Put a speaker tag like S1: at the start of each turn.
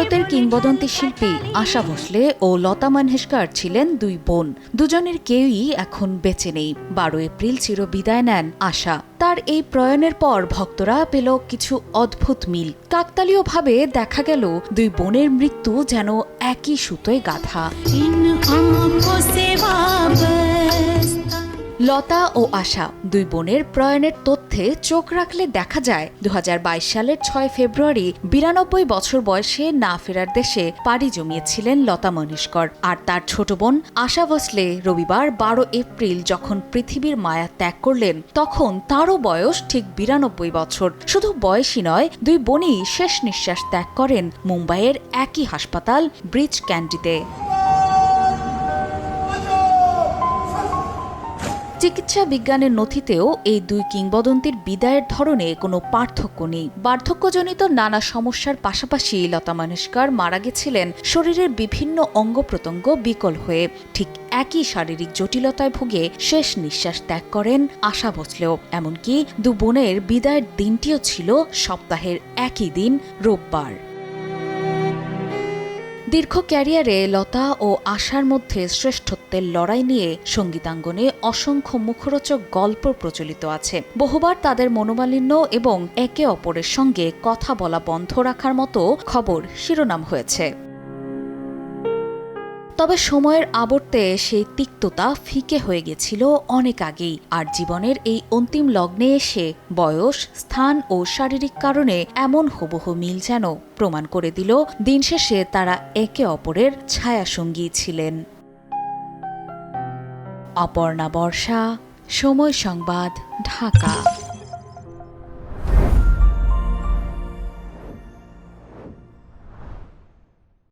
S1: ভারতের কিংবদন্তি শিল্পী আশা ভোসলে ও লতা মঙ্গেশকর ছিলেন দুই বোন। দুজনের কেউই এখন বেঁচে নেই। 12 এপ্রিল চিরবিদায় নেন আশা। তার এই প্রয়াণের পর ভক্তরা পেল কিছু অদ্ভুত মিল। কাকতালীয়ভাবে দেখা গেল দুই বোনের মৃত্যু যেন একই সুতোয় গাঁথা। লতা ও আশা দুই বোনের প্রয়াণের তথ্যে চোখ রাখলে দেখা যায় 2022 সালের 6 ফেব্রুয়ারি 92 বছর বয়সে না ফেরার দেশে পাড়ি জমিয়েছিলেন লতা মঙ্গেশকর। আর তার ছোট বোন আশা ভোসলে রবিবার 12 এপ্রিল যখন পৃথিবীর মায়া ত্যাগ করলেন, তখন তারও বয়স ঠিক 92 বছর। শুধু বয়সই নয়, দুই বোনই শেষ নিঃশ্বাস ত্যাগ করেন মুম্বাইয়ের একই হাসপাতাল ব্রিচ ক্যান্ডিতে। চিকিৎসা বিজ্ঞানের নথিতেও এই দুই কিংবদন্তির বিদায়ের ধরনে কোনো পার্থক্য নেই। বার্ধক্যজনিত নানা সমস্যার পাশাপাশি লতা মঙ্গেশকর মারা গেছিলেন শরীরের বিভিন্ন অঙ্গ প্রত্যঙ্গ বিকল হয়ে। ঠিক একই শারীরিক জটিলতায় ভুগে শেষ নিঃশ্বাস ত্যাগ করেন আশা ভোসলেও। এমনকি দু বোনের বিদায়ের দিনটিও ছিল সপ্তাহের একই দিন, রোববার। দীর্ঘ ক্যারিয়ারে লতা ও আশার মধ্যে শ্রেষ্ঠত্বের লড়াই নিয়ে সঙ্গীতাঙ্গনে অসংখ্য মুখরোচক গল্প প্রচলিত আছে। বহুবার তাদের মনোমালিন্য এবং একে অপরের সঙ্গে কথা বলা বন্ধ রাখার মতো খবর শিরোনাম হয়েছে। তবে সময়ের আবর্তে সেই তিক্ততা ফিকে হয়ে গেছিল অনেক আগেই। আর জীবনের এই অন্তিম লগ্নে এসে বয়স, স্থান ও শারীরিক কারণে এমন হুবহু মিল যেন প্রমাণ করে দিল দিন শেষে তারা একে অপরের ছায়াসঙ্গী ছিলেন। অপর্ণা বর্ষা, সময় সংবাদ, ঢাকা।